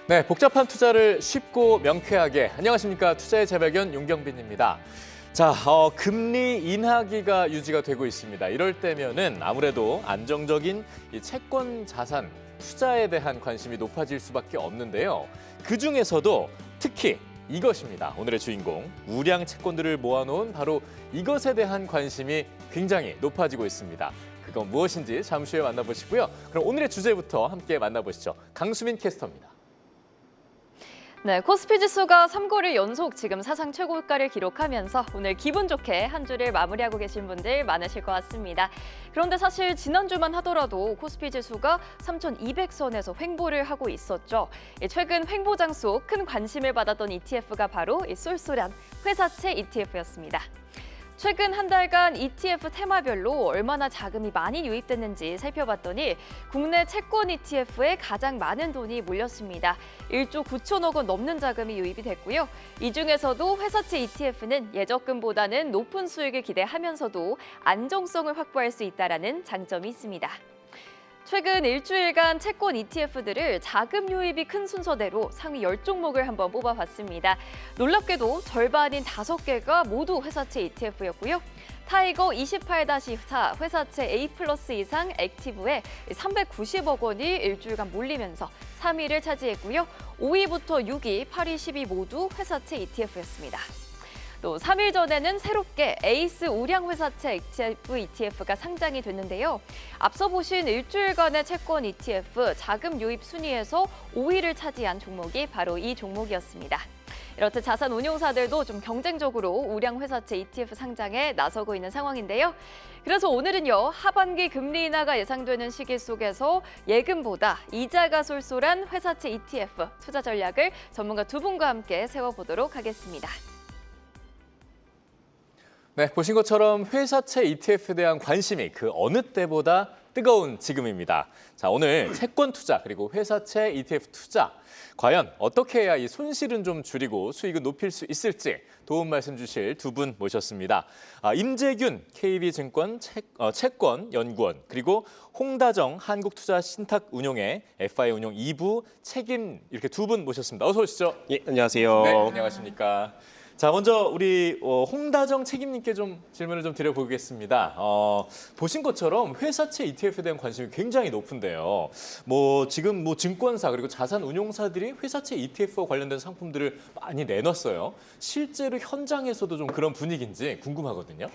네, 복잡한 투자를 쉽고 명쾌하게. 안녕하십니까. 투자의 재발견 윤경빈입니다. 자, 금리 인하기가 유지가 되고 있습니다. 이럴 때면은 아무래도 안정적인 이 채권 자산 투자에 대한 관심이 높아질 수밖에 없는데요. 그중에서도 특히 이것입니다. 오늘의 주인공, 우량 채권들을 모아놓은 바로 이것에 대한 관심이 굉장히 높아지고 있습니다. 그건 무엇인지 잠시 후에 만나보시고요. 그럼 오늘의 주제부터 함께 만나보시죠. 강수민 캐스터입니다. 네, 코스피 지수가 3거래 연속 지금 사상 최고가를 기록하면서 오늘 기분 좋게 한 주를 마무리하고 계신 분들 많으실 것 같습니다. 그런데 사실 지난주만 하더라도 코스피 지수가 3,200선에서 횡보를 하고 있었죠. 최근 횡보 장수 큰 관심을 받았던 ETF가 바로 이 쏠쏠한 회사채 ETF였습니다. 최근 한 달간 ETF 테마별로 얼마나 자금이 많이 유입됐는지 살펴봤더니 국내 채권 ETF에 가장 많은 돈이 몰렸습니다. 1조 9천억 원 넘는 자금이 유입이 됐고요. 이 중에서도 회사채 ETF는 예적금보다는 높은 수익을 기대하면서도 안정성을 확보할 수 있다는 장점이 있습니다. 최근 일주일간 채권 ETF들을 자금 유입이 큰 순서대로 상위 10종목을 한번 뽑아봤습니다. 놀랍게도 절반인 5개가 모두 회사채 ETF였고요. 타이거 28-4 회사채 A+ 이상 액티브에 390억 원이 일주일간 몰리면서 3위를 차지했고요. 5위부터 6위, 8위, 10위 모두 회사채 ETF였습니다. 또 3일 전에는 새롭게 에이스 우량 회사채 ETF가 상장이 됐는데요. 앞서 보신 일주일간의 채권 ETF 자금 유입 순위에서 5위를 차지한 종목이 바로 이 종목이었습니다. 이렇듯 자산 운용사들도 좀 경쟁적으로 우량 회사채 ETF 상장에 나서고 있는 상황인데요. 그래서 오늘은요, 하반기 금리 인하가 예상되는 시기 속에서 예금보다 이자가 쏠쏠한 회사채 ETF 투자 전략을 전문가 두 분과 함께 세워보도록 하겠습니다. 네, 보신 것처럼 회사채 ETF에 대한 관심이 그 어느 때보다 뜨거운 지금입니다. 자, 오늘 채권 투자 그리고 회사채 ETF 투자 과연 어떻게 해야 이 손실은 좀 줄이고 수익을 높일 수 있을지 도움 말씀 주실 두 분 모셨습니다. 임재균 KB증권 채권 연구원 그리고 홍다정 한국투자신탁운용의 FI 운용 2부 책임 이렇게 두 분 모셨습니다. 어서 오시죠. 예, 안녕하세요. 네, 안녕하십니까. 자, 먼저 우리 홍다정 책임님께 좀 질문을 좀 드려보겠습니다. 보신 것처럼 회사채 ETF에 대한 관심이 굉장히 높은데요. 지금 증권사 그리고 자산 운용사들이 회사채 ETF와 관련된 상품들을 많이 내놨어요. 실제로 현장에서도 좀 그런 분위기인지 궁금하거든요.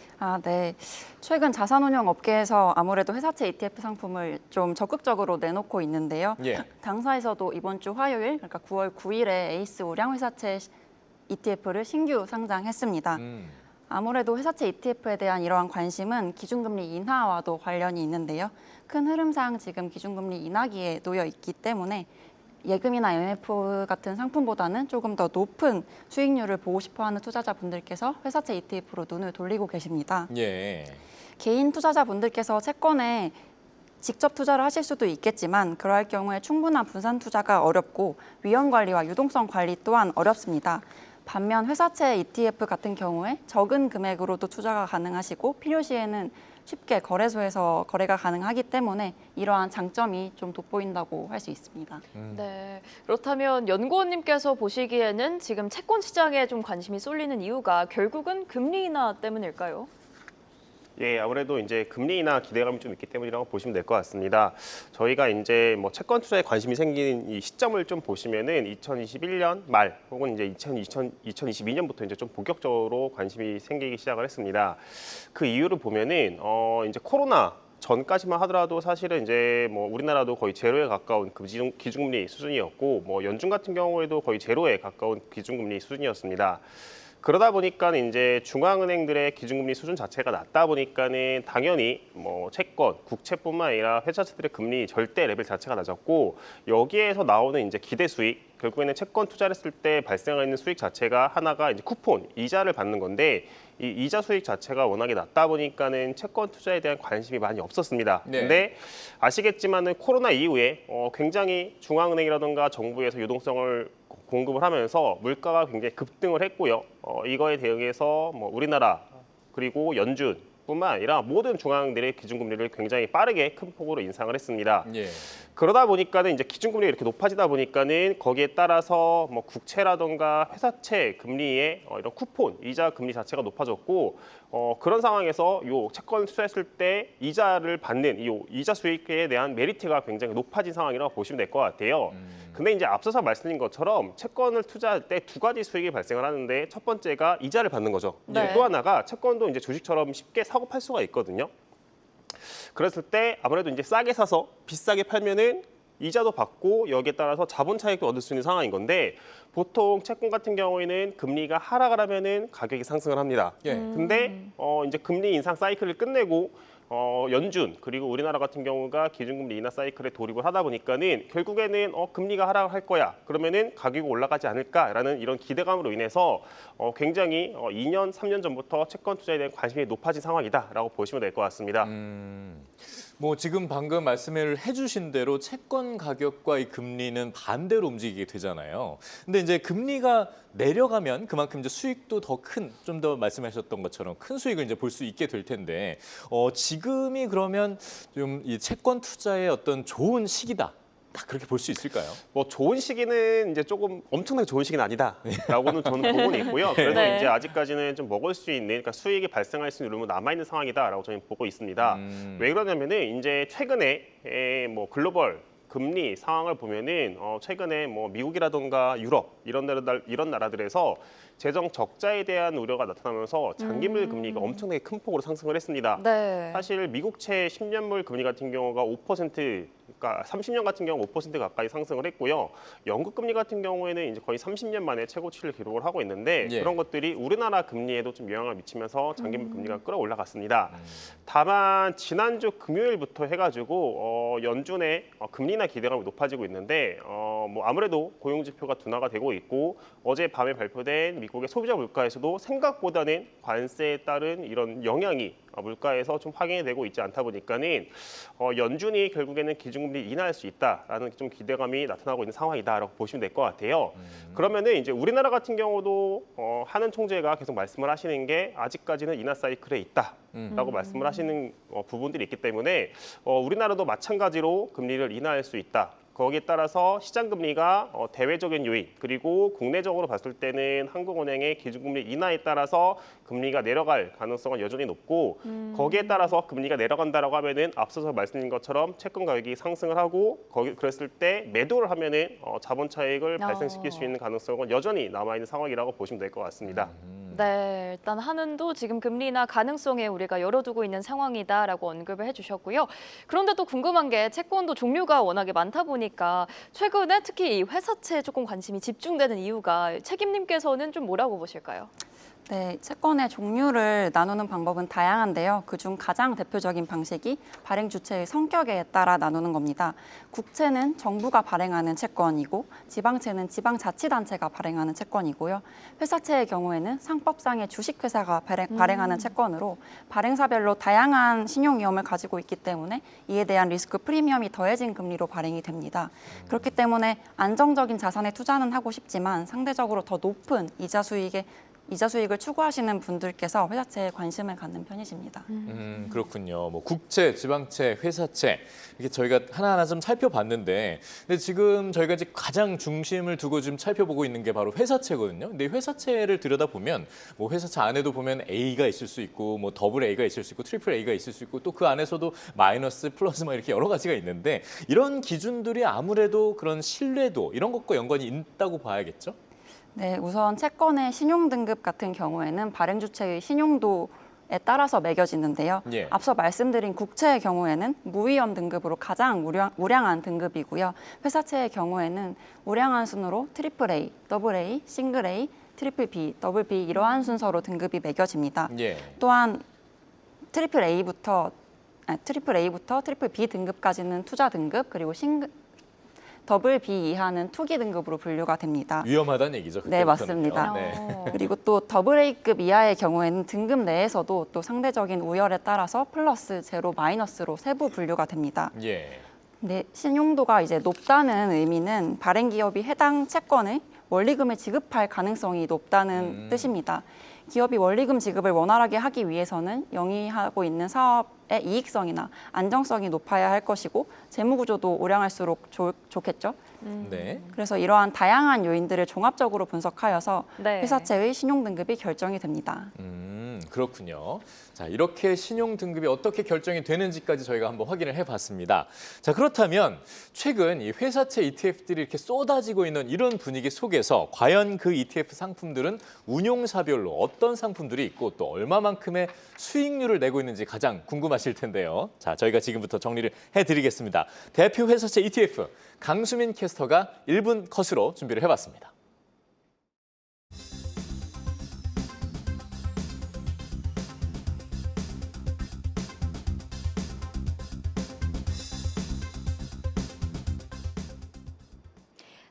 네. 최근 자산운용 업계에서 아무래도 회사채 ETF 상품을 좀 적극적으로 내놓고 있는데요. 예. 당사에서도 이번 주 화요일, 그러니까 9월 9일에 에이스 우량 회사채 ETF를 신규 상장했습니다. 아무래도 회사채 ETF에 대한 이러한 관심은 기준금리 인하와도 관련이 있는데요. 큰 흐름상 지금 기준금리 인하기에 놓여 있기 때문에 예금이나 MF 같은 상품보다는 조금 더 높은 수익률을 보고 싶어하는 투자자분들께서 회사채 ETF로 눈을 돌리고 계십니다. 예. 개인 투자자분들께서 채권에 직접 투자를 하실 수도 있겠지만 그러할 경우에 충분한 분산 투자가 어렵고 위험 관리와 유동성 관리 또한 어렵습니다. 반면 회사채 ETF 같은 경우에 적은 금액으로도 투자가 가능하시고 필요시에는 쉽게 거래소에서 거래가 가능하기 때문에 이러한 장점이 좀 돋보인다고 할 수 있습니다. 네, 그렇다면 연구원님께서 보시기에는 지금 채권 시장에 좀 관심이 쏠리는 이유가 결국은 금리 인하 때문일까요? 예, 아무래도 이제 금리 인하 기대감이 좀 있기 때문이라고 보시면 될 것 같습니다. 저희가 이제 채권 투자에 관심이 생긴 이 시점을 좀 보시면은 2021년 말 혹은 이제 2022년부터 이제 좀 본격적으로 관심이 생기기 시작을 했습니다. 그 이유를 보면은 이제 코로나 전까지만 하더라도 사실은 이제 우리나라도 거의 제로에 가까운 기준금리 수준이었고 연준 같은 경우에도 거의 제로에 가까운 기준금리 수준이었습니다. 그러다 보니까 이제 중앙은행들의 기준금리 수준 자체가 낮다 보니까는 당연히 채권, 국채뿐만 아니라 회사채들의 금리 절대 레벨 자체가 낮았고 여기에서 나오는 이제 기대 수익, 결국에는 채권 투자를 했을 때 발생하는 수익 자체가 하나가 이제 쿠폰, 이자를 받는 건데 이 이자 수익 자체가 워낙에 낮다 보니까는 채권 투자에 대한 관심이 많이 없었습니다. 네. 근데 아시겠지만은 코로나 이후에 굉장히 중앙은행이라든가 정부에서 유동성을 공급을 하면서 물가가 굉장히 급등을 했고요. 이거에 대응해서 우리나라 그리고 연준 뿐만 아니라 모든 중앙은행들의 기준금리를 굉장히 빠르게 큰 폭으로 인상을 했습니다. 예. 그러다 보니까는 이제 기준금리가 이렇게 높아지다 보니까는 거기에 따라서 뭐 국채라던가 회사채 금리의 이런 쿠폰, 이자 금리 자체가 높아졌고 그런 상황에서 요 채권 투자했을 때 이자를 받는 이 이자 수익에 대한 메리트가 굉장히 높아진 상황이라고 보시면 될 것 같아요. 근데 이제 앞서서 말씀드린 것처럼 채권을 투자할 때 두 가지 수익이 발생을 하는데 첫 번째가 이자를 받는 거죠. 네. 또 하나가 채권도 이제 주식처럼 쉽게 사고 팔 수가 있거든요. 그랬을 때 아무래도 이제 싸게 사서 비싸게 팔면은 이자도 받고 여기에 따라서 자본 차익도 얻을 수 있는 상황인 건데 보통 채권 같은 경우에는 금리가 하락을 하면은 가격이 상승을 합니다. 예. 근데 이제 금리 인상 사이클을 끝내고 연준 그리고 우리나라 같은 경우가 기준금리 인하 사이클에 돌입을 하다 보니까는 결국에는 금리가 하락을 할 거야. 그러면은 가격이 올라가지 않을까라는 이런 기대감으로 인해서 굉장히 2년, 3년 전부터 채권 투자에 대한 관심이 높아진 상황이다라고 보시면 될 것 같습니다. 뭐 지금 방금 말씀을 해주신 대로 채권 가격과 이 금리는 반대로 움직이게 되잖아요. 근데 이제 금리가 내려가면 그만큼 이제 수익도 더 큰, 좀 더 말씀하셨던 것처럼 큰 수익을 이제 볼 수 있게 될 텐데 지금이 그러면 좀 이 채권 투자의 어떤 좋은 시기다. 딱 그렇게 볼 수 있을까요? 뭐 좋은 시기는 이제 조금 엄청나게 좋은 시기는 아니다라고는 저는 보고는 있고요. 그래도 네. 이제 아직까지는 좀 먹을 수 있는, 그러니까 수익이 발생할 수 있는 룸은 남아 있는 상황이다라고 저는 보고 있습니다. 왜 그러냐면은 이제 최근에 뭐 글로벌 금리 상황을 보면은 최근에 뭐 미국이라던가 유럽 이런 나라들에서 재정 적자에 대한 우려가 나타나면서 장기물 금리가 엄청나게 큰 폭으로 상승을 했습니다. 네. 사실 미국채 10년물 금리 같은 경우가 5%, 그러니까 30년 같은 경우 5% 가까이 상승을 했고요. 영국 금리 같은 경우에는 이제 거의 30년 만에 최고치를 기록을 하고 있는데 예. 그런 것들이 우리나라 금리에도 좀 영향을 미치면서 장기물 금리가 끌어올라갔습니다. 다만 지난주 금요일부터 해가지고 연준의 금리 인하 기대감이 높아지고 있는데 뭐 아무래도 고용 지표가 둔화가 되고 있고 어제 밤에 발표된 미국의 소비자 물가에서도 생각보다는 관세에 따른 이런 영향이 물가에서 좀 확인이 되고 있지 않다 보니까는 연준이 결국에는 기준금리 인하할 수 있다라는 좀 기대감이 나타나고 있는 상황이다라고 보시면 될 것 같아요. 그러면은 이제 우리나라 같은 경우도 하는 총재가 계속 말씀을 하시는 게 아직까지는 인하 사이클에 있다라고 말씀을 하시는 부분들이 있기 때문에 우리나라도 마찬가지로 금리를 인하할 수 있다. 거기에 따라서 시장 금리가 대외적인 요인 그리고 국내적으로 봤을 때는 한국은행의 기준금리 인하에 따라서 금리가 내려갈 가능성은 여전히 높고 거기에 따라서 금리가 내려간다라고 하면은 앞서서 말씀드린 것처럼 채권 가격이 상승을 하고 그랬을 때 매도를 하면은 자본 차익을 발생시킬 수 있는 가능성은 여전히 남아 있는 상황이라고 보시면 될 것 같습니다. 네, 일단 한은도 지금 금리 인하 가능성에 우리가 열어두고 있는 상황이다라고 언급을 해주셨고요. 그런데 또 궁금한 게 채권도 종류가 워낙에 많다 보니까 최근에 특히 이 회사채에 조금 관심이 집중되는 이유가 책임님께서는 좀 뭐라고 보실까요? 네, 채권의 종류를 나누는 방법은 다양한데요. 그중 가장 대표적인 방식이 발행 주체의 성격에 따라 나누는 겁니다. 국채는 정부가 발행하는 채권이고 지방채는 지방자치단체가 발행하는 채권이고요. 회사채의 경우에는 상법상의 주식회사가 발행하는 채권으로 발행사별로 다양한 신용 위험을 가지고 있기 때문에 이에 대한 리스크 프리미엄이 더해진 금리로 발행이 됩니다. 그렇기 때문에 안정적인 자산에 투자는 하고 싶지만 상대적으로 더 높은 이자 수익을 추구하시는 분들께서 회사채에 관심을 갖는 편이십니다. 그렇군요. 뭐 국채, 지방채, 회사채 이렇게 저희가 하나하나 좀 살펴봤는데, 근데 지금 저희가 이제 가장 중심을 두고 지금 살펴보고 있는 게 바로 회사채거든요. 근데 회사채를 들여다보면 뭐 회사채 안에도 보면 A가 있을 수 있고, 뭐 더블 A가 있을 수 있고, 트리플 A가 있을 수 있고, 또 그 안에서도 마이너스, 플러스 뭐 이렇게 여러 가지가 있는데 이런 기준들이 아무래도 그런 신뢰도 이런 것과 연관이 있다고 봐야겠죠? 네, 우선 채권의 신용등급 같은 경우에는 발행 주체의 신용도에 따라서 매겨지는데요. 예. 앞서 말씀드린 국채의 경우에는 무위험 등급으로 가장 우량한 등급이고요. 회사채의 경우에는 우량한 순으로 트리플 A, 더블 A, 싱글 A, 트리플 B, 더블 B 이러한 순서로 등급이 매겨집니다. 예. 또한 트리플 A부터 트리플 B 등급까지는 투자 등급, 그리고 더블 B 이하는 투기 등급으로 분류가 됩니다. 위험하다는 얘기죠. 네, 그때부터는요. 맞습니다. 네. 그리고 또 더블 A급 이하의 경우에는 등급 내에서도 또 상대적인 우열에 따라서 플러스, 제로, 마이너스로 세부 분류가 됩니다. 예. 근데 신용도가 이제 높다는 의미는 발행 기업이 해당 채권의 원리금을 지급할 가능성이 높다는 뜻입니다. 기업이 원리금 지급을 원활하게 하기 위해서는 영위하고 있는 사업의 이익성이나 안정성이 높아야 할 것이고 재무 구조도 우량할수록 좋겠죠. 네. 그래서 이러한 다양한 요인들을 종합적으로 분석하여서 네. 회사채의 신용 등급이 결정이 됩니다. 그렇군요. 자, 이렇게 신용 등급이 어떻게 결정이 되는지까지 저희가 한번 확인을 해봤습니다. 자, 그렇다면 최근 이 회사채 ETF들이 이렇게 쏟아지고 있는 이런 분위기 속에서 과연 그 ETF 상품들은 운용사별로 어떤 상품들이 있고 또 얼마만큼의 수익률을 내고 있는지 가장 궁금하실 텐데요. 자, 저희가 지금부터 정리를 해드리겠습니다. 대표 회사채 ETF 강수민 캐스터가 1분 컷으로 준비를 해봤습니다.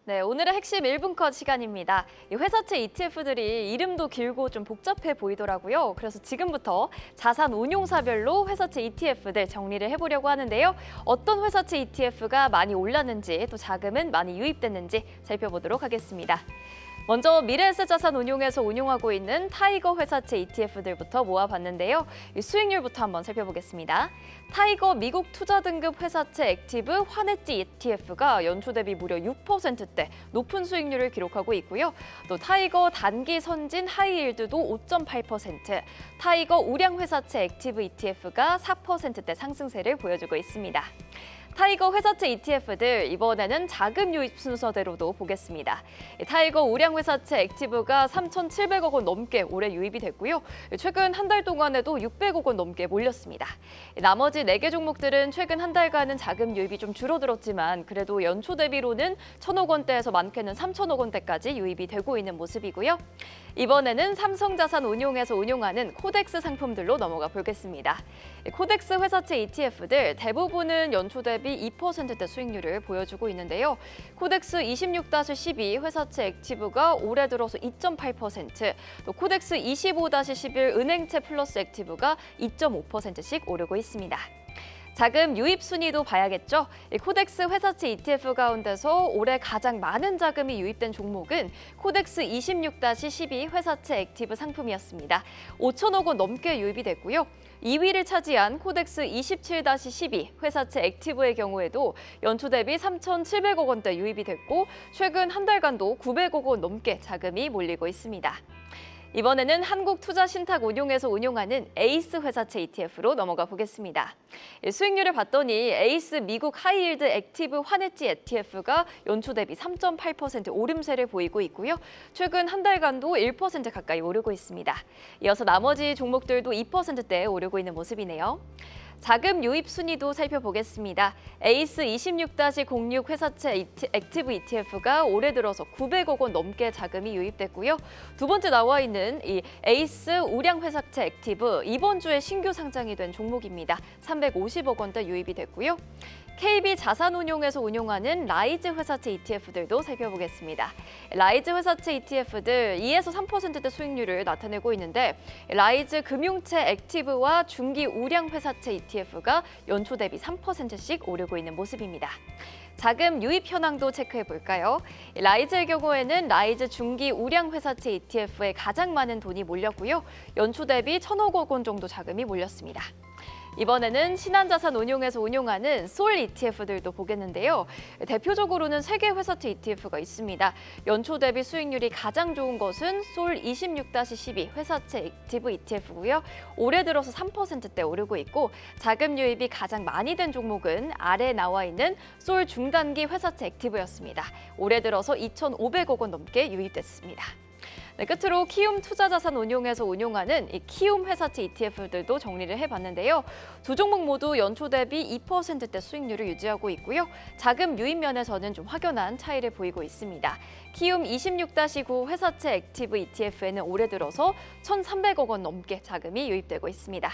네, 오늘의 핵심 1분 컷 시간입니다. 이 회사채 ETF들이 이름도 길고 좀 복잡해 보이더라고요. 그래서 지금부터 자산 운용사별로 회사채 ETF들 정리를 해보려고 하는데요. 어떤 회사채 ETF가 많이 올랐는지 또 자금은 많이 유입됐는지 살펴보도록 하겠습니다. 먼저 미래에셋자산 운용에서 운용하고 있는 타이거 회사채 ETF들부터 모아봤는데요. 이 수익률부터 한번 살펴보겠습니다. 타이거 미국 투자 등급 회사채 액티브 환해지 ETF가 연초 대비 무려 6%대 높은 수익률을 기록하고 있고요. 또 타이거 단기 선진 하이힐드도 5.8%, 타이거 우량 회사채 액티브 ETF가 4%대 상승세를 보여주고 있습니다. 타이거 회사채 ETF들 이번에는 자금 유입 순서대로도 보겠습니다. 타이거 우량 회사채 액티브가 3,700억 원 넘게 올해 유입이 됐고요. 최근 한 달 동안에도 600억 원 넘게 몰렸습니다. 나머지 4개 종목들은 최근 한 달간은 자금 유입이 좀 줄어들었지만 그래도 연초 대비로는 1,000억 원대에서 많게는 3,000억 원대까지 유입이 되고 있는 모습이고요. 이번에는 삼성자산 운용에서 운용하는 코덱스 상품들로 넘어가 보겠습니다. 코덱스 회사채 ETF들 대부분은 연초 대비 2%대 수익률을 보여주고 있는데요. 코덱스 26-12 회사채 액티브가 올해 들어서 2.8%, 또 코덱스 25-11 은행채 플러스 액티브가 2.5%씩 오르고 있습니다. 자금 유입 순위도 봐야겠죠. 코덱스 회사채 ETF 가운데서 올해 가장 많은 자금이 유입된 종목은 코덱스 26-12 회사채 액티브 상품이었습니다. 5천억 원 넘게 유입이 됐고요. 2위를 차지한 코덱스 27-12 회사채 액티브의 경우에도 연초 대비 3,700억 원대 유입이 됐고 최근 한 달간도 900억 원 넘게 자금이 몰리고 있습니다. 이번에는 한국투자신탁운용에서 운용하는 에이스 회사채 ETF로 넘어가 보겠습니다. 수익률을 봤더니 에이스 미국 하이힐드 액티브 환해지 ETF가 연초 대비 3.8% 오름세를 보이고 있고요. 최근 한 달간도 1% 가까이 오르고 있습니다. 이어서 나머지 종목들도 2%대에 오르고 있는 모습이네요. 자금 유입 순위도 살펴보겠습니다. 에이스 26-06 회사채 액티브 ETF가 올해 들어서 900억 원 넘게 자금이 유입됐고요. 두 번째 나와 있는 이 에이스 우량 회사채 액티브 이번 주에 신규 상장이 된 종목입니다. 350억 원대 유입이 됐고요. KB자산운용에서 운용하는 라이즈 회사채 ETF들도 살펴보겠습니다. 라이즈 회사채 ETF들 2에서 3%대 수익률을 나타내고 있는데 라이즈 금융채 액티브와 중기 우량 회사채 ETF가 연초 대비 3%씩 오르고 있는 모습입니다. 자금 유입 현황도 체크해 볼까요? 라이즈의 경우에는 라이즈 중기 우량 회사채 ETF에 가장 많은 돈이 몰렸고요. 연초 대비 1,000억 원 정도 자금이 몰렸습니다. 이번에는 신한자산운용에서 운용하는 솔 ETF들도 보겠는데요. 대표적으로는 3개 회사채 ETF가 있습니다. 연초 대비 수익률이 가장 좋은 것은 솔 26-12 회사채 액티브 ETF고요. 올해 들어서 3%대 오르고 있고 자금 유입이 가장 많이 된 종목은 아래에 나와 있는 솔 중단기 회사채 액티브였습니다. 올해 들어서 2,500억 원 넘게 유입됐습니다. 네, 끝으로 키움 투자자산운용에서 운용하는 이 키움 회사채 ETF들도 정리를 해봤는데요. 두 종목 모두 연초 대비 2%대 수익률을 유지하고 있고요. 자금 유입 면에서는 좀 확연한 차이를 보이고 있습니다. 키움 26-9 회사채 액티브 ETF에는 올해 들어서 1,300억 원 넘게 자금이 유입되고 있습니다.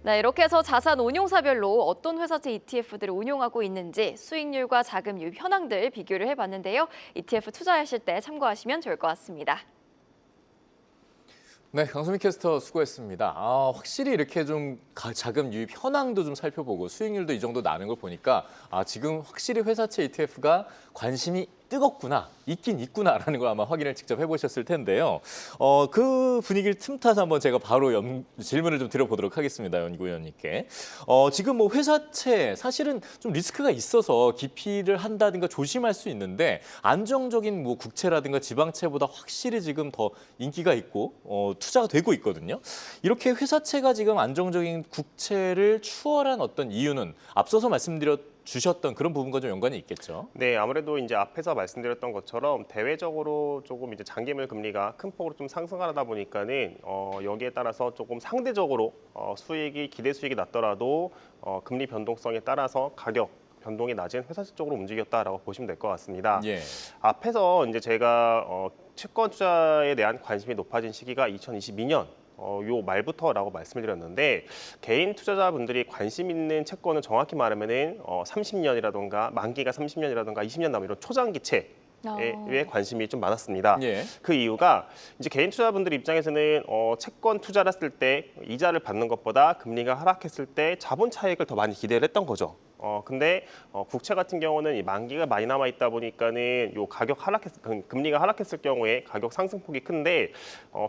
네, 이렇게 해서 자산 운용사별로 어떤 회사채 ETF들을 운용하고 있는지 수익률과 자금 유입 현황들 비교를 해봤는데요. ETF 투자하실 때 참고하시면 좋을 것 같습니다. 네, 강수민 캐스터 수고했습니다. 확실히 이렇게 좀 자금 유입 현황도 좀 살펴보고 수익률도 이 정도 나는 걸 보니까 지금 확실히 회사채 ETF가 관심이 뜨겁구나, 있긴 있구나라는 걸 아마 확인을 직접 해보셨을 텐데요. 그 분위기를 틈타서 한번 제가 바로 질문을 좀 드려보도록 하겠습니다, 연구위원님께. 지금 뭐 회사채 사실은 좀 리스크가 있어서 기피를 한다든가 조심할 수 있는데 안정적인 뭐 국채라든가 지방채보다 확실히 지금 더 인기가 있고 투자가 되고 있거든요. 이렇게 회사채가 지금 안정적인 국채를 추월한 어떤 이유는 앞서서 주셨던 그런 부분과 좀 연관이 있겠죠. 네, 아무래도 이제 앞에서 말씀드렸던 것처럼 대외적으로 조금 이제 장기물 금리가 큰 폭으로 좀 상승하다 보니까는 여기에 따라서 조금 상대적으로 수익이 기대 수익이 낮더라도 금리 변동성에 따라서 가격 변동이 낮은 회사채 쪽으로 움직였다라고 보시면 될 것 같습니다. 예. 앞에서 이제 제가 채권 투자에 대한 관심이 높아진 시기가 2022년. 요 말부터라고 말씀을 드렸는데 개인 투자자분들이 관심 있는 채권은 정확히 말하면은 30년이라던가 만기가 30년이라던가 20년 남은 이런 초장기채 에 관심이 좀 많았습니다. 예. 그 이유가 이제 개인 투자자분들 입장에서는 채권 투자를 했을 때 이자를 받는 것보다 금리가 하락했을 때 자본 차익을 더 많이 기대를 했던 거죠. 근데 국채 같은 경우는 이 만기가 많이 남아 있다 보니까는 요 금리가 하락했을 경우에 가격 상승폭이 큰데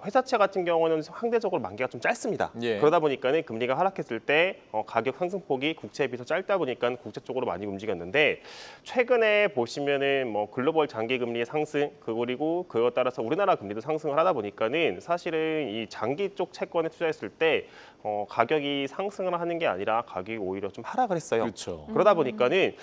회사채 같은 경우는 상대적으로 만기가 좀 짧습니다. 예. 그러다 보니까는 금리가 하락했을 때 가격 상승폭이 국채에 비해서 짧다 보니까 국채 쪽으로 많이 움직였는데 최근에 보시면은 뭐 글로벌 장기 금리의 상승 그리고 그에 따라서 우리나라 금리도 상승을 하다 보니까는 사실은 이 장기 쪽 채권에 투자했을 때 가격이 상승을 하는 게 아니라 가격이 오히려 좀 하락을 했어요. 그렇죠. 그러다 보니까는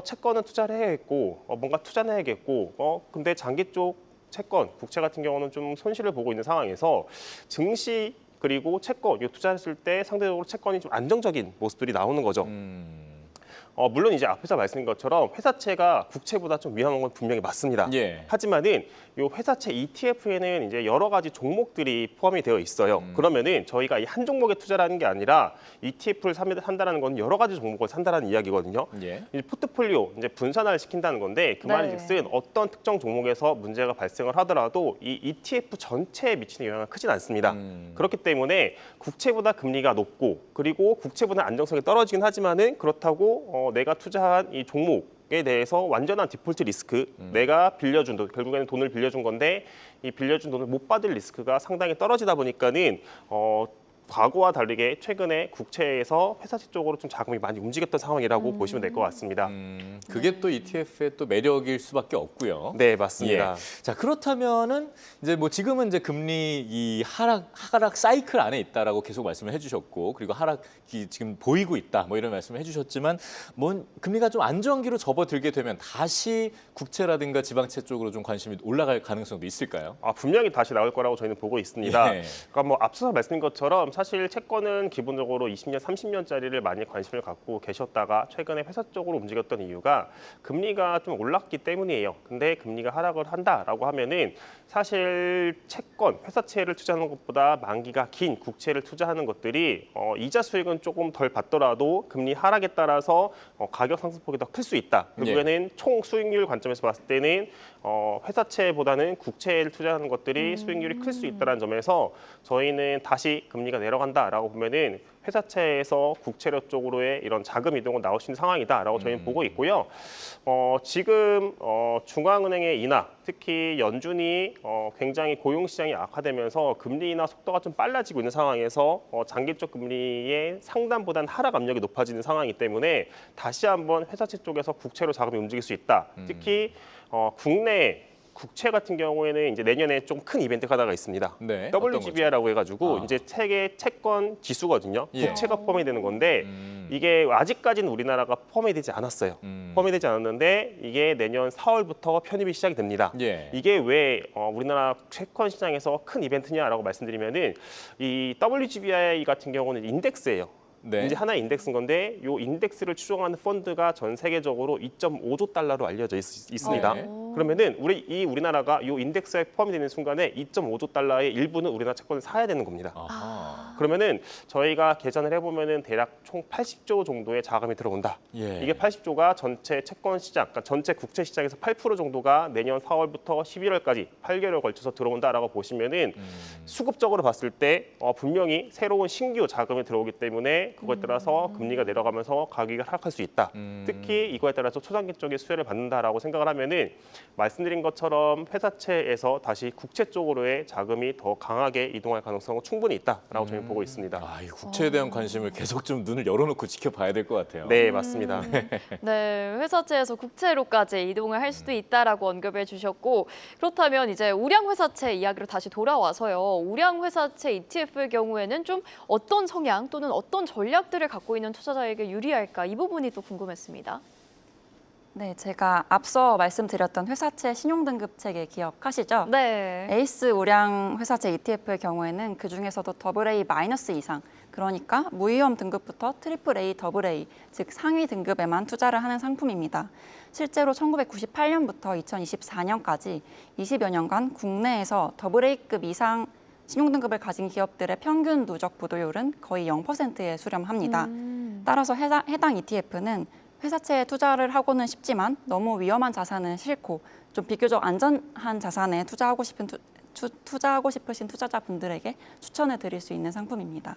채권은 투자를 해야겠고 뭔가 투자는 해야겠고 근데 장기 쪽 채권, 국채 같은 경우는 좀 손실을 보고 있는 상황에서 증시 그리고 채권 이 투자했을 때 상대적으로 채권이 좀 안정적인 모습들이 나오는 거죠. 물론 이제 앞에서 말씀드린 것처럼 회사채가 국채보다 좀 위험한 건 분명히 맞습니다. 예. 하지만은 이 회사채 ETF에는 이제 여러 가지 종목들이 포함이 되어 있어요. 그러면은 저희가 이 한 종목에 투자라는 게 아니라 ETF를 산다라는 건 여러 가지 종목을 산다라는 이야기거든요. 예. 이제 포트폴리오 이제 분산화를 시킨다는 건데 그 말인즉슨 어떤 특정 종목에서 문제가 발생을 하더라도 이 ETF 전체에 미치는 영향은 크진 않습니다. 그렇기 때문에 국채보다 금리가 높고 그리고 국채보다 안정성이 떨어지긴 하지만은 그렇다고 내가 투자한 이 종목에 대해서 완전한 디폴트 리스크, 내가 빌려준 돈, 결국에는 돈을 빌려준 건데 이 빌려준 돈을 못 받을 리스크가 상당히 떨어지다 보니까는 과거와 다르게 최근에 국채에서 회사채 쪽으로 좀 자금이 많이 움직였던 상황이라고 보시면 될 것 같습니다. 그게 또 ETF의 또 매력일 수밖에 없고요. 네, 맞습니다. 예. 자, 그렇다면은 이제 뭐 지금은 이제 금리 이 하락 사이클 안에 있다라고 계속 말씀을 해주셨고, 그리고 하락이 지금 보이고 있다, 뭐 이런 말씀을 해주셨지만, 금리가 좀 안정기로 접어들게 되면 다시 국채라든가 지방채 쪽으로 좀 관심이 올라갈 가능성도 있을까요? 분명히 다시 나올 거라고 저희는 보고 있습니다. 예. 그러니까 뭐 앞서서 말씀드린 것처럼 사실 채권은 기본적으로 20년, 30년짜리를 많이 관심을 갖고 계셨다가 최근에 회사 쪽으로 움직였던 이유가 금리가 좀 올랐기 때문이에요. 근데 금리가 하락을 한다라고 하면은 사실 채권, 회사채를 투자하는 것보다 만기가 긴 국채를 투자하는 것들이 이자 수익은 조금 덜 받더라도 금리 하락에 따라서 가격 상승폭이 더 클 수 있다. 결국에는 총 수익률 관점에서 봤을 때는 회사채보다는 국채를 투자하는 것들이 수익률이 클 수 있다는 점에서 저희는 다시 금리가 내려간다라고 보면은 회사채에서 국채료 쪽으로의 이런 자금 이동은 나올 수 있는 상황이다라고 저희는 보고 있고요. 지금 중앙은행의 인하, 특히 연준이 굉장히 고용시장이 악화되면서 금리 인하 속도가 좀 빨라지고 있는 상황에서 장기 쪽 금리의 상단보다는 하락 압력이 높아지는 상황이기 때문에 다시 한번 회사채 쪽에서 국채로 자금이 움직일 수 있다. 특히 국내 국채 같은 경우에는 이제 내년에 좀 큰 이벤트가 하나가 있습니다. 네, WGBI라고 해가지고 이제 세계 채권 지수거든요. 예. 국채가 포함이 되는 건데 이게 아직까지는 우리나라가 포함이 되지 않았어요. 포함이 되지 않았는데 이게 내년 4월부터 편입이 시작이 됩니다. 예. 이게 왜 우리나라 채권 시장에서 큰 이벤트냐라고 말씀드리면은 이 WGBI 같은 경우는 인덱스예요. 네. 이제 하나의 인덱스인 건데 이 인덱스를 추종하는 펀드가 전 세계적으로 2.5조 달러로 알려져 있습니다. 네. 그러면은 우리나라가 이 인덱스에 포함이 되는 순간에 2.5조 달러의 일부는 우리나라 채권을 사야 되는 겁니다. 아하. 그러면은 저희가 계산을 해보면은 대략 총 80조 정도의 자금이 들어온다. 예. 이게 80조가 전체 채권 시장, 그러니까 전체 국채 시장에서 8% 정도가 내년 4월부터 11월까지 8개월에 걸쳐서 들어온다라고 보시면은 수급적으로 봤을 때 분명히 새로운 신규 자금이 들어오기 때문에 그거에 따라서 금리가 내려가면서 가격이 하락할 수 있다. 특히 이거에 따라서 초장기 쪽에 수혜를 받는다라고 생각을 하면은 말씀드린 것처럼 회사채에서 다시 국채 쪽으로의 자금이 더 강하게 이동할 가능성은 충분히 있다라고 저희는 보고 있습니다. 아, 이 국채에 대한 관심을 계속 좀 눈을 열어놓고 지켜봐야 될 것 같아요. 네, 맞습니다. 네, 회사채에서 국채로까지 이동을 할 수도 있다라고 언급해 주셨고 그렇다면 이제 우량 회사채 이야기로 다시 돌아와서요. 우량 회사채 ETF의 경우에는 좀 어떤 성향 또는 어떤 전략들을 갖고 있는 투자자에게 유리할까 이 부분이 또 궁금했습니다. 네, 제가 앞서 말씀드렸던 회사채 신용등급 체계 기억하시죠? 네. 에이스 우량 회사채 ETF의 경우에는 그중에서도 AA 마이너스 이상, 그러니까 무위험 등급부터 AAA, AA, 즉 상위 등급에만 투자를 하는 상품입니다. 실제로 1998년부터 2024년까지 20여 년간 국내에서 AA급 이상 신용등급을 가진 기업들의 평균 누적 부도율은 거의 0%에 수렴합니다. 따라서 해당 ETF는 회사채에 투자를 하고는 싶지만 너무 위험한 자산은 싫고 좀 비교적 안전한 자산에 투자하고 싶으신 투자자분들에게 추천해 드릴 수 있는 상품입니다.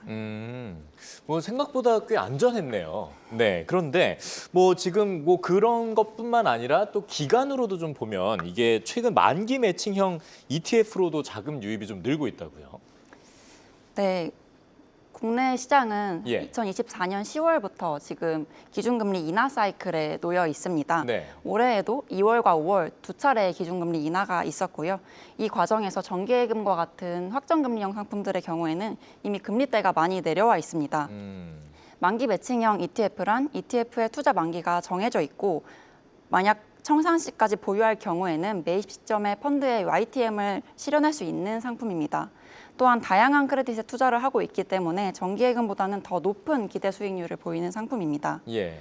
뭐 생각보다 꽤 안전했네요. 네, 그런데 뭐 지금 뭐 그런 것뿐만 아니라 또 기간으로도 좀 보면 이게 최근 만기 매칭형 ETF로도 자금 유입이 좀 늘고 있다고요. 네. 국내 시장은 예. 2024년 10월부터 지금 기준금리 인하 사이클에 놓여 있습니다. 네. 올해에도 2월과 5월 두 차례의 기준금리 인하가 있었고요. 이 과정에서 정기예금과 같은 확정금리형 상품들의 경우에는 이미 금리대가 많이 내려와 있습니다. 만기 매칭형 ETF란 ETF의 투자 만기가 정해져 있고 만약 청산시까지 보유할 경우에는 매입 시점에 펀드의 YTM을 실현할 수 있는 상품입니다. 또한 다양한 크레딧에 투자를 하고 있기 때문에 정기예금보다는 더 높은 기대 수익률을 보이는 상품입니다. 예.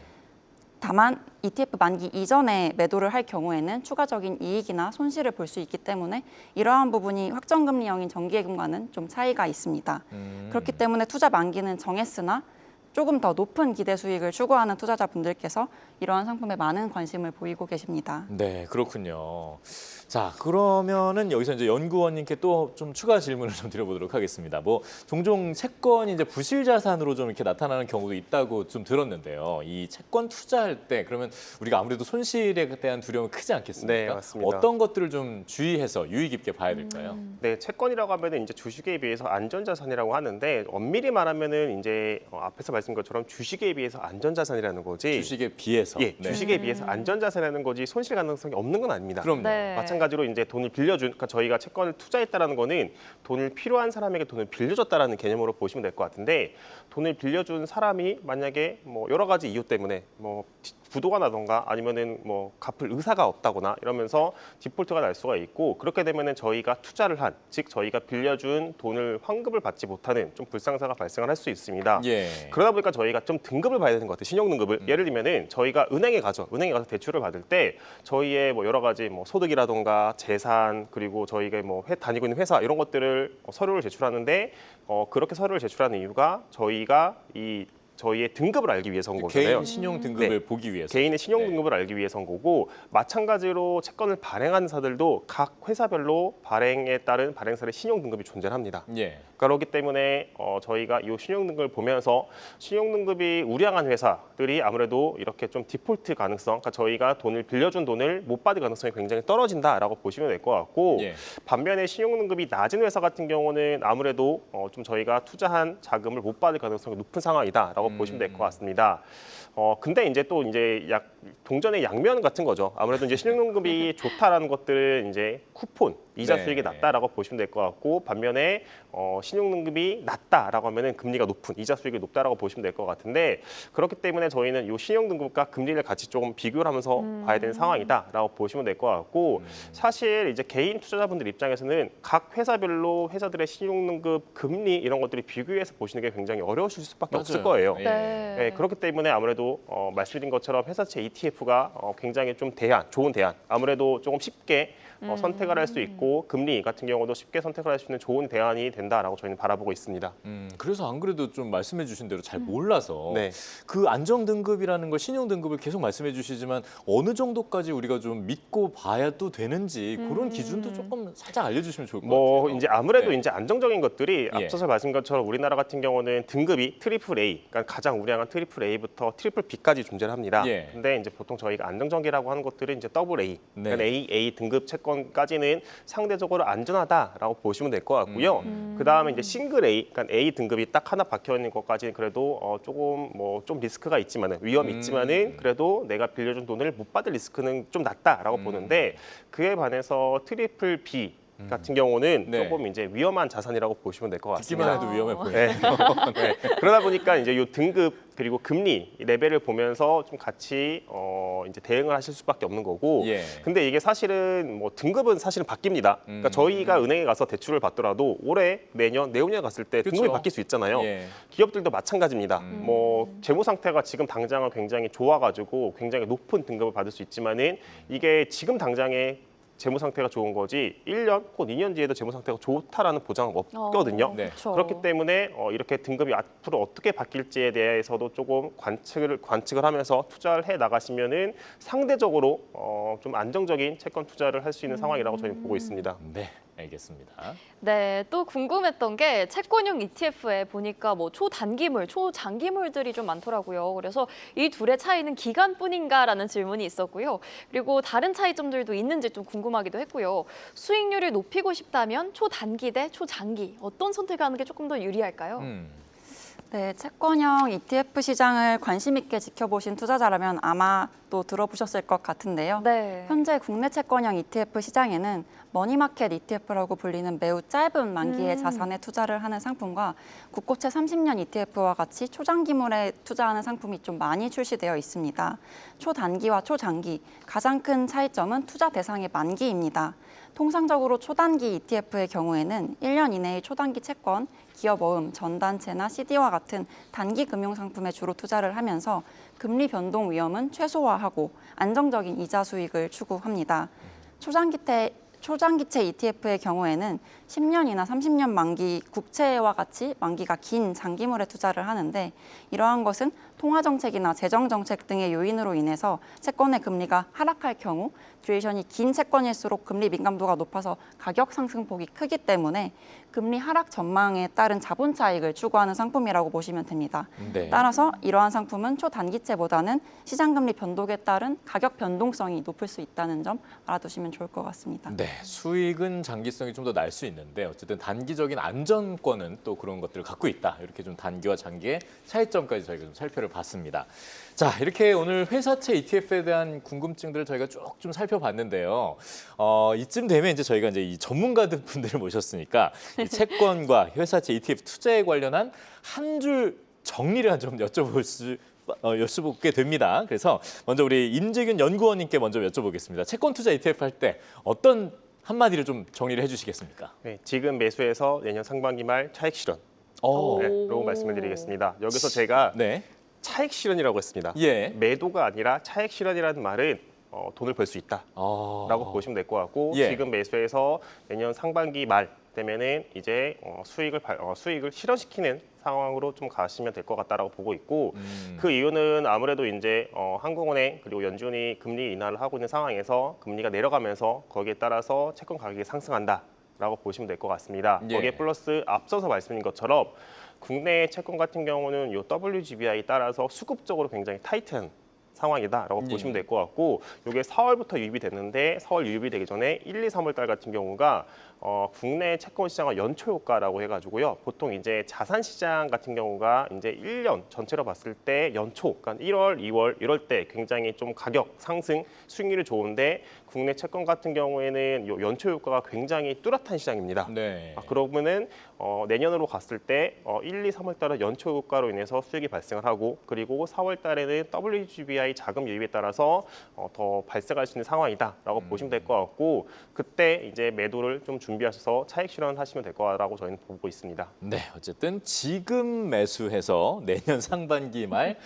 다만 ETF 만기 이전에 매도를 할 경우에는 추가적인 이익이나 손실을 볼 수 있기 때문에 이러한 부분이 확정금리형인 정기예금과는 좀 차이가 있습니다. 그렇기 때문에 투자 만기는 정했으나 조금 더 높은 기대 수익을 추구하는 투자자분들께서 이러한 상품에 많은 관심을 보이고 계십니다. 네, 그렇군요. 자, 그러면은 여기서 이제 연구원님께 또 좀 추가 질문을 좀 드려보도록 하겠습니다. 뭐 종종 채권이 이제 부실 자산으로 좀 이렇게 나타나는 경우도 있다고 좀 들었는데요. 이 채권 투자할 때 그러면 우리가 아무래도 손실에 대한 두려움이 크지 않겠습니까? 네, 맞습니다. 어떤 것들을 좀 주의해서 유의 깊게 봐야 될까요? 네, 채권이라고 하면은 이제 주식에 비해서 안전자산이라고 하는데 엄밀히 말하면은 이제 앞에서 말씀드린 것처럼 주식에 비해서 안전자산이라는 거지. 주식에 비해서. 예, 네. 주식에 비해서 안전자산이라는 거지 손실 가능성이 없는 건 아닙니다. 그럼요. 네. 마찬가지로 이제 돈을 빌려준, 그러니까 저희가 채권을 투자했다라는 거는 돈을 필요한 사람에게 돈을 빌려줬다라는 개념으로 보시면 될 것 같은데 돈을 빌려준 사람이 만약에 뭐 여러 가지 이유 때문에 뭐 부도가 나던가 아니면은 뭐 갚을 의사가 없다거나 이러면서 디폴트가 날 수가 있고 그렇게 되면은 저희가 투자를 한, 즉 저희가 빌려준 돈을 환급을 받지 못하는 좀 불상사가 발생을 할 수 있습니다. 예. 그러다 보니까 저희가 좀 등급을 봐야 되는 것 같아요. 신용등급을. 예를 들면은 저희가 은행에 가서 대출을 받을 때 저희의 뭐 여러 가지 뭐 소득이라던가 재산 그리고 저희가 뭐 다니고 있는 회사 이런 것들을 서류를 제출하는데 그렇게 서류를 제출하는 이유가 저희가 저희의 등급을 알기 위해서인 거잖아요. 개인 신용 등급을 네. 보기 위해서. 개인의 신용 등급을 알기 위해서인 거고 마찬가지로 채권을 발행하는 사들도 각 회사별로 발행에 따른 발행사의 신용 등급이 존재합니다. 예. 그렇기 때문에 저희가 이 신용 등급을 보면서 신용 등급이 우량한 회사들이 아무래도 이렇게 좀 디폴트 가능성, 그러니까 저희가 돈을 빌려준 돈을 못 받을 가능성이 굉장히 떨어진다라고 보시면 될 것 같고 예. 반면에 신용 등급이 낮은 회사 같은 경우는 아무래도 좀 저희가 투자한 자금을 못 받을 가능성이 높은 상황이다라고 보시면 될 것 같습니다. 근데 이제 또 이제 동전의 양면 같은 거죠. 아무래도 이제 신용등급이 좋다라는 것들은 이제 쿠폰, 이자 네. 수익이 낮다라고 보시면 될 것 같고 반면에 신용등급이 낮다라고 하면은 금리가 높은 이자 수익이 높다라고 보시면 될 것 같은데 그렇기 때문에 저희는 이 신용등급과 금리를 같이 조금 비교를 하면서 봐야 되는 상황이다라고 보시면 될 것 같고 사실 이제 개인 투자자분들 입장에서는 각 회사별로 회사들의 신용등급, 금리 이런 것들이 비교해서 보시는 게 굉장히 어려우실 수밖에 없을 맞아요. 거예요. 예. 네, 그렇기 때문에 아무래도 말씀드린 것처럼 회사채 ETF가 굉장히 좀 좋은 대안, 아무래도 조금 쉽게 선택을 할 수 있고 그리고 금리 같은 경우도 쉽게 선택을 할 수 있는 좋은 대안이 된다라고 저희는 바라보고 있습니다. 그래서 안 그래도 좀 말씀해 주신 대로 잘 몰라서 네. 그 안정 등급이라는 걸 신용 등급을 계속 말씀해 주시지만 어느 정도까지 우리가 좀 믿고 봐야 또 되는지 그런 기준도 조금 살짝 알려주시면 좋을 것 같아요. 이제 아무래도 네. 이제 안정적인 것들이 예. 앞서서 말씀드린 것처럼 우리나라 같은 경우는 등급이 트리플 A, 그러니까 가장 우량한 트리플 A부터 트리플 B까지 존재를 합니다. 예. 근데 이제 보통 저희가 안정적이라고 하는 것들은 이제 더블 A, 네. 그러니까 A 등급 채권까지는 상대적으로 안전하다라고 보시면 될 것 같고요. 그 다음에 이제 싱글 A, 그러니까 A 등급이 딱 하나 박혀 있는 것까지는 그래도 조금 좀 리스크가 있지만은 위험이 있지만은 그래도 내가 빌려준 돈을 못 받을 리스크는 좀 낮다라고 보는데 그에 반해서 트리플 B 같은 경우는 네. 조금 이제 위험한 자산이라고 보시면 될 것 같습니다. 듣기만 해도 위험해 보여요. 네. 그러다 보니까 이제 이 등급 그리고 금리 이 레벨을 보면서 좀 같이 이제 대응을 하실 수밖에 없는 거고. 예. 근데 이게 사실은 뭐 등급은 사실은 바뀝니다. 그러니까 저희가 은행에 가서 대출을 받더라도 올해, 내년, 내후년에 갔을 때 그쵸. 등급이 바뀔 수 있잖아요. 예. 기업들도 마찬가지입니다. 뭐 재무 상태가 지금 당장은 굉장히 좋아가지고 굉장히 높은 등급을 받을 수 있지만은 이게 지금 당장에 재무 상태가 좋은 거지 1년 혹은 2년 뒤에도 재무 상태가 좋다라는 보장은 없거든요. 네. 그렇죠. 그렇기 때문에 이렇게 등급이 앞으로 어떻게 바뀔지에 대해서도 조금 관측을 하면서 투자를 해 나가시면은 상대적으로 좀 안정적인 채권 투자를 할 수 있는 상황이라고 저희는 보고 있습니다. 네, 알겠습니다. 네, 또 궁금했던 게 채권형 ETF에 보니까 뭐 초단기물, 초장기물들이 좀 많더라고요. 그래서 이 둘의 차이는 기간뿐인가라는 질문이 있었고요. 그리고 다른 차이점들도 있는지 좀 궁금하기도 했고요. 수익률을 높이고 싶다면 초단기 대 초장기 어떤 선택하는 게 조금 더 유리할까요? 네, 채권형 ETF 시장을 관심 있게 지켜보신 투자자라면 아마 또 들어보셨을 것 같은데요. 네. 현재 국내 채권형 ETF 시장에는 머니마켓 ETF라고 불리는 매우 짧은 만기의 자산에 투자를 하는 상품과 국고채 30년 ETF와 같이 초장기물에 투자하는 상품이 좀 많이 출시되어 있습니다. 초단기와 초장기, 가장 큰 차이점은 투자 대상의 만기입니다. 통상적으로 초단기 ETF의 경우에는 1년 이내의 초단기 채권, 기업어음, 전단체나 CD와 같은 단기 금융상품에 주로 투자를 하면서 금리 변동 위험은 최소화하고 안정적인 이자 수익을 추구합니다. 초장기채 ETF의 경우에는 10년이나 30년 만기 국채와 같이 만기가 긴 장기물에 투자를 하는데 이러한 것은 통화정책이나 재정정책 등의 요인으로 인해서 채권의 금리가 하락할 경우 듀레이션이 긴 채권일수록 금리 민감도가 높아서 가격 상승폭이 크기 때문에 금리 하락 전망에 따른 자본 차익을 추구하는 상품이라고 보시면 됩니다. 네. 따라서 이러한 상품은 초단기채보다는 시장금리 변동에 따른 가격 변동성이 높을 수 있다는 점 알아두시면 좋을 것 같습니다. 네, 수익은 장기성이 좀 더 날 수 있는데 어쨌든 단기적인 안전권은 또 그런 것들을 갖고 있다. 이렇게 좀 단기와 장기의 차이점까지 저희가 좀 살펴를 봤습니다. 자, 이렇게 오늘 회사채 ETF에 대한 궁금증들을 저희가 쭉 좀 살펴봤는데요. 이쯤 되면 이제 저희가 이제 이 전문가들 분들을 모셨으니까 이 채권과 회사채 ETF 투자에 관련한 한 줄 정리를 좀 여쭤보게 됩니다. 그래서 먼저 우리 임재균 연구원님께 먼저 여쭤보겠습니다. 채권 투자 ETF 할 때 어떤 한마디를 좀 정리를 해주시겠습니까? 네, 지금 매수해서 내년 상반기 말 차익 실현. 오. 네, 라고 말씀을 드리겠습니다. 여기서 제가 네. 차익 실현이라고 했습니다. 예. 매도가 아니라 차익 실현이라는 말은 돈을 벌 수 있다라고 보시면 될 것 같고 예. 지금 매수해서 내년 상반기 말 되면은 이제 수익을 실현시키는 상황으로 좀 가시면 될 것 같다라고 보고 있고 그 이유는 아무래도 이제 한국은행 그리고 연준이 금리 인하를 하고 있는 상황에서 금리가 내려가면서 거기에 따라서 채권 가격이 상승한다라고 보시면 될 것 같습니다. 예. 거기에 플러스 앞서서 말씀드린 것처럼 국내 채권 같은 경우는 이 WGBI 따라서 수급적으로 굉장히 타이트한 상황이다라고 보시면 될 것 같고 이게 4월부터 유입이 됐는데 4월 유입이 되기 전에 1, 2, 3월 달 같은 경우가 국내 채권 시장의 연초 효과라고 해가지고요. 보통 이제 자산 시장 같은 경우가 이제 1년 전체로 봤을 때 연초, 그러니까 1월, 2월 이럴 때 굉장히 좀 가격 상승, 수익률이 좋은데 국내 채권 같은 경우에는 요 연초 효과가 굉장히 뚜렷한 시장입니다. 네. 그러면은 내년으로 갔을 때 1, 2, 3월 달에 연초 효과로 인해서 수익이 발생을 하고 그리고 4월 달에는 WGBI FDI 자금 유입에 따라서 더 발생할 수 있는 상황이다라고 보시면 될 것 같고 그때 이제 매도를 좀 준비하셔서 차익 실현하시면 될 거라고 저희는 보고 있습니다. 네, 어쨌든 지금 매수해서 내년 상반기 말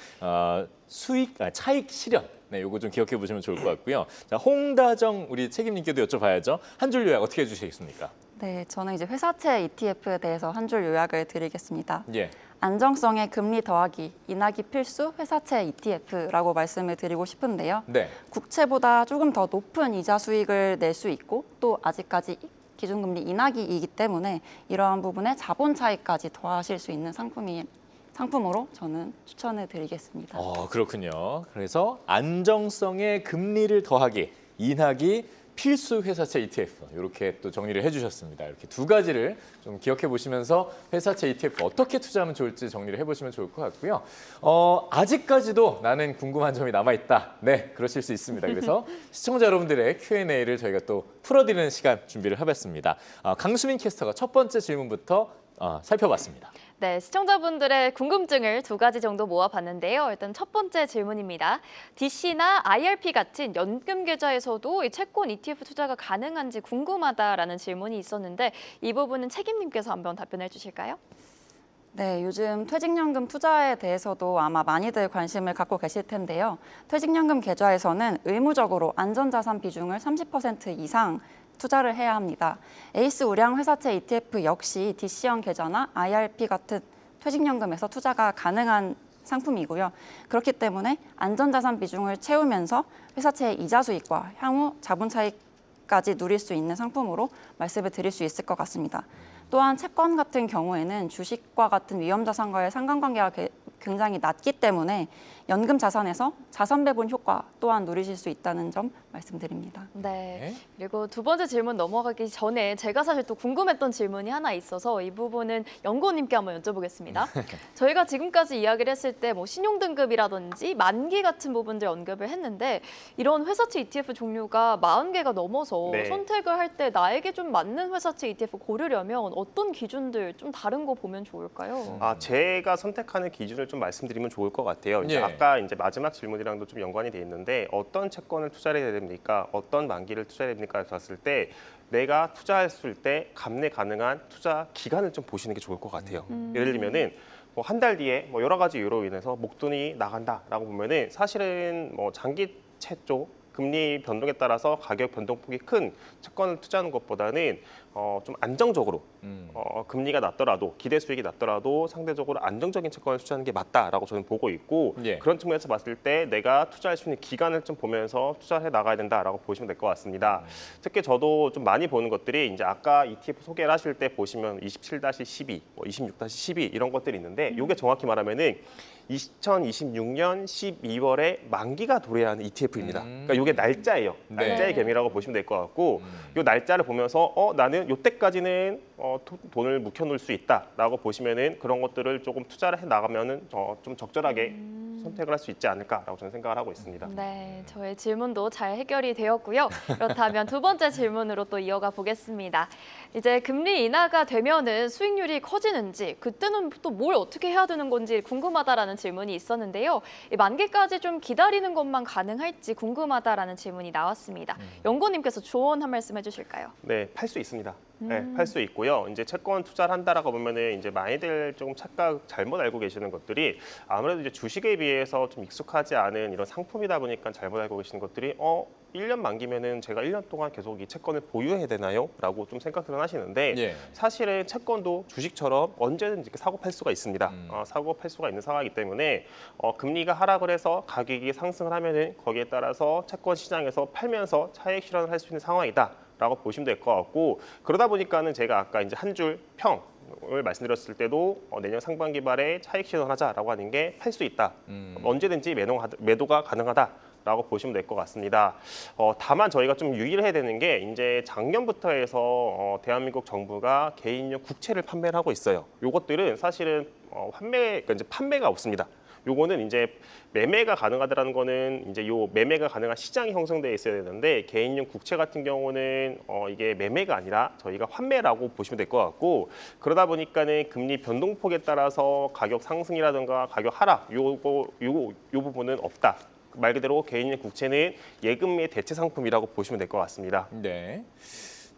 차익 실현. 네, 요거 좀 기억해 보시면 좋을 것 같고요. 자, 홍다정 우리 책임님께도 여쭤봐야죠. 한 줄 요약 어떻게 해주시겠습니까? 네, 저는 이제 회사채 ETF에 대해서 한 줄 요약을 드리겠습니다. 예. 안정성의 금리 더하기, 인하기 필수 회사채 ETF라고 말씀을 드리고 싶은데요. 네. 국채보다 조금 더 높은 이자 수익을 낼 수 있고 또 아직까지 기준금리 인하기이기 때문에 이러한 부분에 자본 차익까지 더하실 수 있는 상품으로 저는 추천을 드리겠습니다. 그렇군요. 그래서 안정성의 금리를 더하기, 인하기, 필수 회사채 ETF 이렇게 또 정리를 해주셨습니다. 이렇게 두 가지를 좀 기억해 보시면서 회사채 ETF 어떻게 투자하면 좋을지 정리를 해보시면 좋을 것 같고요. 아직까지도 나는 궁금한 점이 남아있다. 네, 그러실 수 있습니다. 그래서 시청자 여러분들의 Q&A를 저희가 또 풀어드리는 시간 준비를 해봤습니다. 강수민 캐스터가 첫 번째 질문부터 살펴봤습니다. 네, 시청자분들의 궁금증을 두 가지 정도 모아봤는데요. 일단 첫 번째 질문입니다. DC나 IRP 같은 연금 계좌에서도 이 채권 ETF 투자가 가능한지 궁금하다라는 질문이 있었는데 이 부분은 책임님께서 한번 답변해 주실까요? 네, 요즘 퇴직연금 투자에 대해서도 아마 많이들 관심을 갖고 계실 텐데요. 퇴직연금 계좌에서는 의무적으로 안전자산 비중을 30% 이상 투자를 해야 합니다. 에이스 우량 회사채 ETF 역시 DC형 계좌나 IRP 같은 퇴직연금에서 투자가 가능한 상품이고요. 그렇기 때문에 안전자산 비중을 채우면서 회사채의 이자 수익과 향후 자본 차익까지 누릴 수 있는 상품으로 말씀을 드릴 수 있을 것 같습니다. 또한 채권 같은 경우에는 주식과 같은 위험자산과의 상관관계가 굉장히 낮기 때문에 연금 자산에서 자산 배분 효과 또한 누리실 수 있다는 점 말씀드립니다. 네. 그리고 두 번째 질문 넘어가기 전에 제가 사실 또 궁금했던 질문이 하나 있어서 이 부분은 연구원님께 한번 여쭤보겠습니다. 저희가 지금까지 이야기를 했을 때 뭐 신용등급이라든지 만기 같은 부분들 언급을 했는데 이런 회사채 ETF 종류가 40개가 넘어서 네. 선택을 할 때 나에게 좀 맞는 회사채 ETF 고르려면 어떤 기준들 좀 다른 거 보면 좋을까요? 제가 선택하는 기준을 좀 말씀드리면 좋을 것 같아요. 이제 예. 아까 이제 마지막 질문이랑도 좀 연관이 돼 있는데 어떤 채권을 투자를 해야 됩니까? 어떤 만기를 투자해야 됩니까? 봤을 때 내가 투자했을 때 감내 가능한 투자 기간을 좀 보시는 게 좋을 것 같아요. 예를 들면은 뭐 한 달 뒤에 뭐 여러 가지 이유로 인해서 목돈이 나간다라고 보면은 사실은 뭐 장기채 쪽 금리 변동에 따라서 가격 변동폭이 큰 채권을 투자하는 것보다는 좀 안정적으로 금리가 낮더라도 기대 수익이 낮더라도 상대적으로 안정적인 채권을 투자하는 게 맞다라고 저는 보고 있고 예. 그런 측면에서 봤을 때 내가 투자할 수 있는 기간을 좀 보면서 투자해 나가야 된다라고 보시면 될 것 같습니다. 특히 저도 좀 많이 보는 것들이 이제 아까 ETF 소개를 하실 때 보시면 27-12, 26-12 이런 것들이 있는데 이게 정확히 말하면은 2026년 12월에 만기가 도래해야 하는 ETF입니다. 그러니까 이게 날짜예요. 네. 날짜의 개미라고 보시면 될 것 같고 이 날짜를 보면서 나는 이때까지는 돈을 묵혀놓을 수 있다라고 보시면은 그런 것들을 조금 투자를 해 나가면은 좀 적절하게 선택을 할 수 있지 않을까라고 저는 생각을 하고 있습니다. 네, 저의 질문도 잘 해결이 되었고요. 그렇다면 두 번째 질문으로 또 이어가 보겠습니다. 이제 금리 인하가 되면은 수익률이 커지는지 그때는 또 뭘 어떻게 해야 되는 건지 궁금하다라는 질문이 있었는데요. 이 만기까지 좀 기다리는 것만 가능할지 궁금하다라는 질문이 나왔습니다. 연구원님께서 조언 한 말씀 해주실까요? 네, 팔 수 있습니다. 네, 팔 수 있고요. 이제 채권 투자를 한다라고 보면은 이제 많이들 조금 착각 잘못 알고 계시는 것들이 아무래도 이제 주식에 비해서 좀 익숙하지 않은 이런 상품이다 보니까 잘못 알고 계시는 것들이 1년 만기면은 제가 1년 동안 계속 이 채권을 보유해야 되나요? 라고 좀 생각들을 하시는데 예. 사실은 채권도 주식처럼 언제든지 사고 팔 수가 있습니다. 사고 팔 수가 있는 상황이기 때문에 금리가 하락을 해서 가격이 상승을 하면은 거기에 따라서 채권 시장에서 팔면서 차익 실현을 할 수 있는 상황이다. 라고 보시면 될 것 같고 그러다 보니까는 제가 아까 이제 한 줄 평을 말씀드렸을 때도 내년 상반기 말에 차익 실현하자라고 하는 게 팔 수 있다. 언제든지 매도가 가능하다라고 보시면 될 것 같습니다. 다만 저희가 좀 유의를 해야 되는 게 이제 작년부터 해서 대한민국 정부가 개인용 국채를 판매를 하고 있어요. 요것들은 사실은 그러니까 이제 판매가 없습니다. 요거는 이제 매매가 가능하다라는 거는 이제 요 매매가 가능한 시장이 형성돼 있어야 되는데 개인용 국채 같은 경우는 이게 매매가 아니라 저희가 환매라고 보시면 될 것 같고 그러다 보니까는 금리 변동폭에 따라서 가격 상승이라든가 가격 하락 요 부분은 없다. 말 그대로 개인의 국채는 예금의 대체 상품이라고 보시면 될 것 같습니다. 네.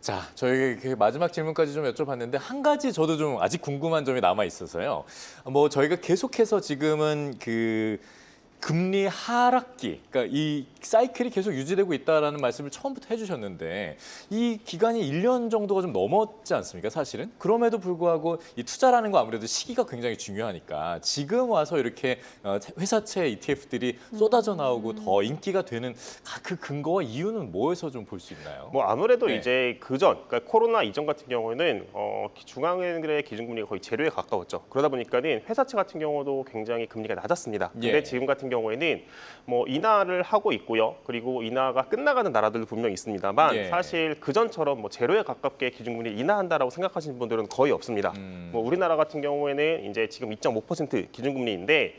자, 저희 그 마지막 질문까지 좀 여쭤봤는데 한 가지 저도 좀 아직 궁금한 점이 남아 있어서요. 뭐 저희가 계속해서 지금은 그 금리 하락기, 그러니까 이 사이클이 계속 유지되고 있다라는 말씀을 처음부터 해주셨는데 이 기간이 1년 정도가 좀 넘었지 않습니까, 사실은? 그럼에도 불구하고 이 투자라는 거 아무래도 시기가 굉장히 중요하니까 지금 와서 이렇게 회사채 ETF들이 쏟아져 나오고 더 인기가 되는 그 근거와 이유는 뭐에서 좀 볼 수 있나요? 뭐 아무래도 네. 이제 그전, 그러니까 코로나 이전 같은 경우에는 중앙은행의 기준금리가 거의 제로에 가까웠죠. 그러다 보니까는 회사채 같은 경우도 굉장히 금리가 낮았습니다. 근데 예. 지금 같은 경우에는 뭐 인하를 하고 있고요. 그리고 인하가 끝나가는 나라들도 분명히 있습니다만 예. 사실 그전처럼 뭐 제로에 가깝게 기준금리를 인하한다라고 생각하시는 분들은 거의 없습니다. 뭐 우리나라 같은 경우에는 이제 지금 2.5% 기준금리인데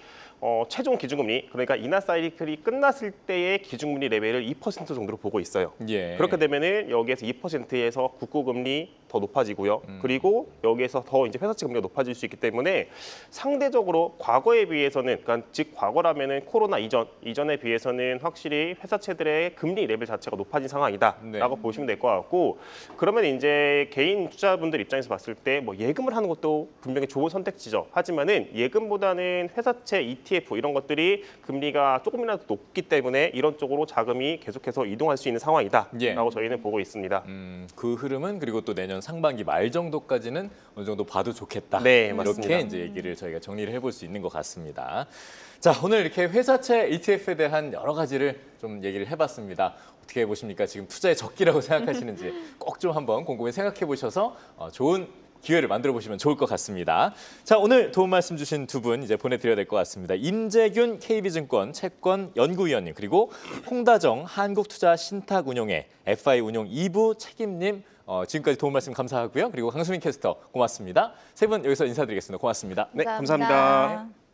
최종 기준금리, 그러니까 인하 사이클이 끝났을 때의 기준금리 레벨을 2% 정도로 보고 있어요. 예. 그렇게 되면은 여기에서 2%에서 국고금리 더 높아지고요. 그리고 여기에서 더 이제 회사채 금리가 높아질 수 있기 때문에 상대적으로 과거에 비해서는, 그러니까 즉 과거라면은 코로나 이전에 비해서는 확실히 회사채들의 금리 레벨 자체가 높아진 상황이다라고 네. 보시면 될 것 같고, 그러면 이제 개인 투자분들 입장에서 봤을 때 뭐 예금을 하는 것도 분명히 좋은 선택지죠. 하지만은 예금보다는 회사채 ETF 이런 것들이 금리가 조금이라도 높기 때문에 이런 쪽으로 자금이 계속해서 이동할 수 있는 상황이다라고 예. 저희는 보고 있습니다. 그 흐름은 그리고 또 내년 상반기 말 정도까지는 어느 정도 봐도 좋겠다. 네, 이렇게 맞습니다. 이제 얘기를 저희가 정리를 해볼 수 있는 것 같습니다. 자, 오늘 이렇게 회사채 ETF에 대한 여러 가지를 좀 얘기를 해봤습니다. 어떻게 보십니까? 지금 투자의 적기라고 생각하시는지 꼭 좀 한번 곰곰이 생각해 보셔서 좋은 기회를 만들어 보시면 좋을 것 같습니다. 자, 오늘 도움 말씀 주신 두 분 이제 보내드려야 될 것 같습니다. 임재균 KB증권 채권 연구위원님, 그리고 홍다정 한국투자신탁운용의 FI 운용 2부 책임님, 지금까지 도움 말씀 감사하고요. 그리고 강수민 캐스터 고맙습니다. 세 분 여기서 인사드리겠습니다. 고맙습니다. 네, 감사합니다.